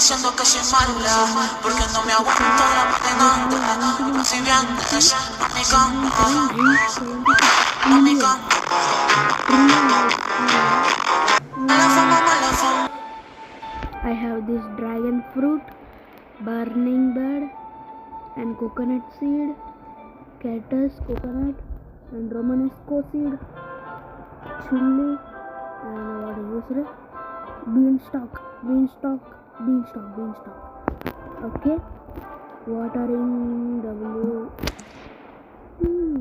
Diciendo que soy mala porque no me aguanto la pegando. Si vienes, mami con I have this dragon fruit, burning bird, and coconut seed, cactus, coconut, and romanesco seed, chili, and what is this? Beanstalk. Okay. Watering W.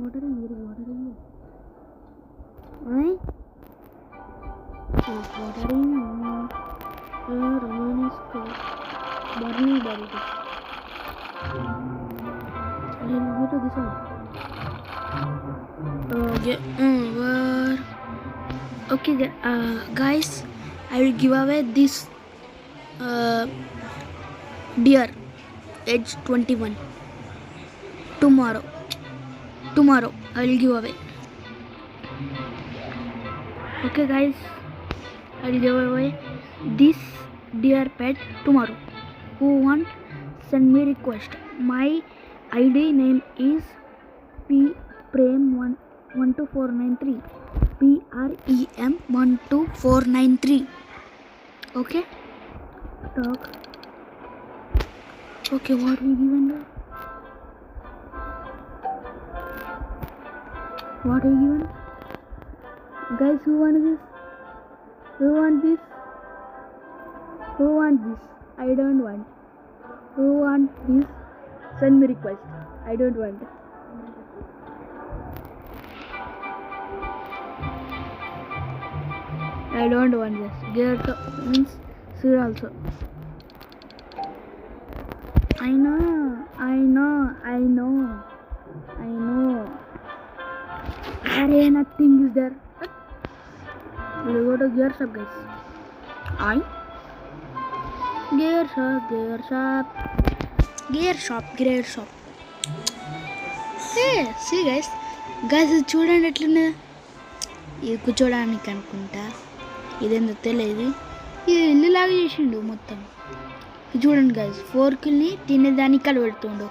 Watering. Right? Yes, watering. Romanesco. Burning berry. Then go to this one. Okay, guys, I will give away this deer age 21 tomorrow I will give away. Okay guys, I will give away this deer pet tomorrow. Who want, send me request. My ID name is prem12493 PREM12493. Okay, talk. Okay, what we given there? What are you given? Guys, who want this? Who want this? I don't want. Who want this? Send me request. I don't want. I don't want this. Gears means seed also. I know. Array, nothing is there. We'll go to gear shop, guys. Gear shop. Hey, see guys, ఇది చూడండి ఎట్లున్నా. ఇది కూర్చోడానికి అనుకుంటా. ఇదేందో తెలియదు. ఇది ఇల్లులాగా చేసిండు మొత్తం. చూడండి గైస్, ఫోర్క్ని తినేదానికి కలబెడుతుండు.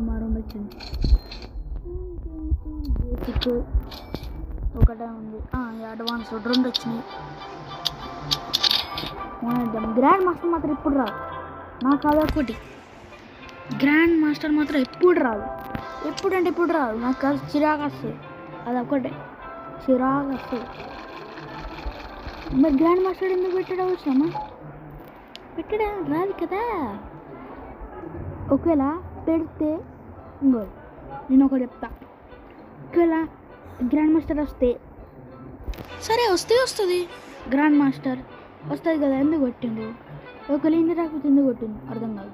మరో వచ్చింది బేసిక్ ఒకటే ఉంది. అడ్వాన్స్ 2 వచ్చినాయి. గ్రాండ్ మాస్టర్ మాత్రం ఎప్పుడు రాదు. నాకు అదొకటి. గ్రాండ్ మాస్టర్ మాత్రం ఎప్పుడు రాదు. ఎప్పుడు రాదు. నాకు అది చిరాకు వస్తుంది. అదొకటే చిరాకు వస్తుంది. మరి గ్రాండ్ మాస్టర్ ఎందుకు పెట్టడం అవసరమా? పెట్టడం రాదు కదా. ఒకవేళ పెడితే ఇంకో నేను ఒకటి చెప్తా. ఒకవేళ గ్రాండ్ మాస్టర్ వస్తే సరే వస్తుంది. గ్రాండ్ మాస్టర్ వస్తుంది కదా, ఎందుకు కొట్టిండు? ఒకవేళ ఇంటి రాకపోతే ఎందుకు కొట్టిండు అర్థం కాదు.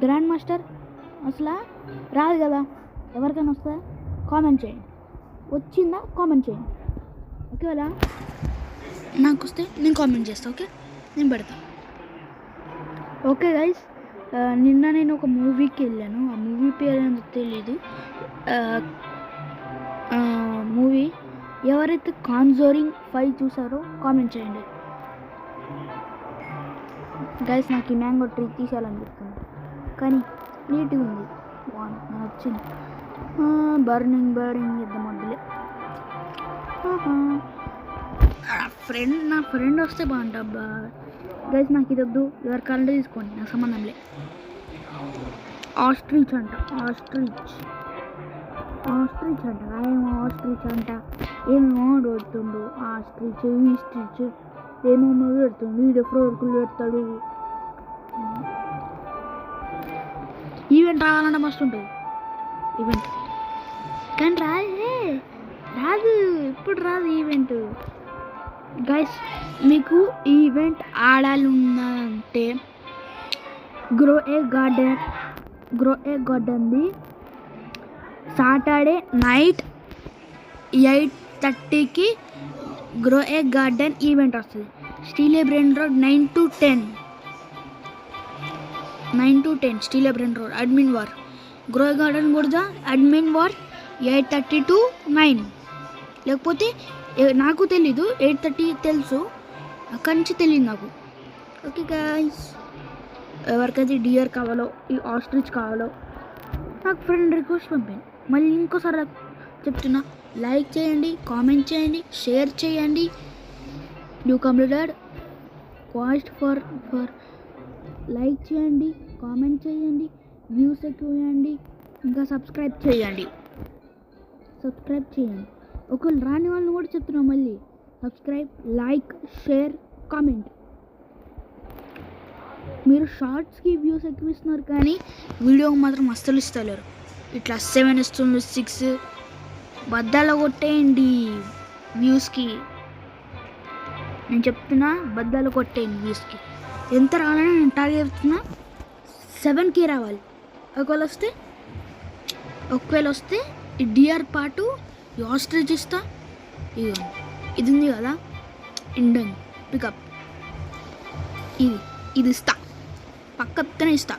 గ్రాండ్ మాస్టర్ అసలు రాదు కదా. ఎవరికైనా వస్తుందా? కామెంట్ చేయండి. వచ్చిందా? కామెంట్ చేయండి. ఒకవేళ నాకు వస్తే నేను కామెంట్ చేస్తాను. ఓకే, నేను పెడతా. ఓకే గైస్, నిన్న నేను ఒక మూవీకి వెళ్ళాను. ఆ మూవీ పేరు ఏంటో తెలీదు. మూవీ ఎవరైతే కాంజోరింగ్ 5 చూసారో కామెంట్ చేయండి గైస్. నాకు ఈ మ్యాంగో ట్రీ తీసేయాలనిపిస్తుంది, కానీ నీట్గా ఉంది. నాకు నచ్చింది. బర్నింగ్ ఇద్దాం వద్దులే. నా ఫ్రెండ్ వస్తే బాగుంటా గైస్. నాకు ఇది వద్దు, ఎవరి కాలంటే తీసుకోండి, నాకు సంబంధం లే. ఆస్ట్రిచ్ అంట. ఏమేమో పెడుతుండు. ఆస్ట్రిచ్, ఈస్ట్రిచ్ ఏమేమో పెడుతుండు. వీడియో ఫ్రోర్కులు పెడతాడు. ఈవెంట్ రావాలంటే మస్తు ఉంటుంది ఈవెంట్, కానీ రాదు. ఇప్పుడు రాదు ఈవెంట్. గైస్, మీకు ఈవెంట్ ఆడాలి ఉన్నదంటే grow a garden grow a గార్డెన్ది సాటర్డే నైట్ 8:30కి గ్రో ఏ గార్డెన్ ఈవెంట్ వస్తుంది. Steal a brainrot 9 to 10 steal a brainrot admin war. Grow a garden కూడా అడ్మిన్ వార్ 8:30 to 9. లేకపోతే నాకు తెలీదు, 8:30 తెలుసు, అక్కడి నుంచి తెలియదు నాకు. ఓకే గైస్, ఎవరికైతే డియర్ కావాలో, ఈ ఆస్ట్రిచ్ కావాలో నాకు ఫ్రెండ్ రిక్వెస్ట్ పంపింది. మళ్ళీ ఇంకోసారి చెప్తున్నా, లైక్ చేయండి, కామెంట్ చేయండి, షేర్ చేయండి. New completed quest for like చేయండి, కామెంట్ చేయండి, వ్యూస్ ఎక్కువ చేయండి, ఇంకా సబ్స్క్రైబ్ చేయండి. ఒకవేళ రాని వాళ్ళని కూడా చెప్తున్నా, మళ్ళీ సబ్స్క్రైబ్, లైక్, షేర్, కామెంట్. మీరు షార్ట్స్కి వ్యూస్ ఎక్కువ ఇస్తున్నారు కానీ వీడియోకి మాత్రం అస్సలు ఇస్తలేరు. ఇట్లా 7 ఇస్తుంది, 6 బద్దాలు కొట్టేయండి వ్యూస్కి. నేను చెప్తున్నా, బద్దాలు కొట్టేయండి వ్యూస్కి. ఎంత రావాలని నేను టార్గెట్ చెప్తున్నా, 7K రావాలి. ఒకవేళ వస్తే ఈ డిఆర్ పాటు ఈ ఆస్ట్రిచ్ ఇస్తా. ఇది ఉంది కదా ఇండన్ పికప్, ఇది ఇస్తా. పక్కనే ఇస్తా,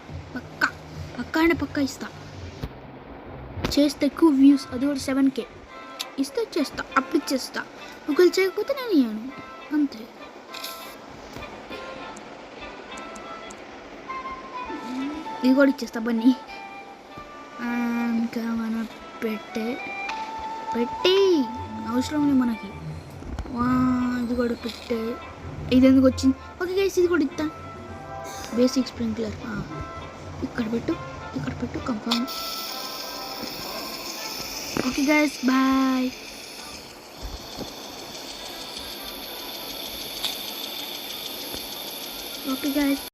పక్కా ఇస్తా. చేస్తే ఎక్కువ వ్యూస్, అది కూడా 7K ఇస్తే చేస్తా, అప్పుడు ఇచ్చేస్తా. ఒకవేళ చేయకపోతే నేను ఇయ్యాను, అంతే. ఇది కూడా ఇచ్చేస్తా బన్నీ. ఇంకా మనం పెట్టి అవసరం లేదు మనకి. ఇది కూడా పెట్టే, ఇది ఎందుకు వచ్చింది? ఓకే గైస్, ఇది కూడా ఇస్తా. బేసిక్ స్ప్రింక్లర్ ఇక్కడ పెట్టు confirm. Okay guys, bye. Okay guys.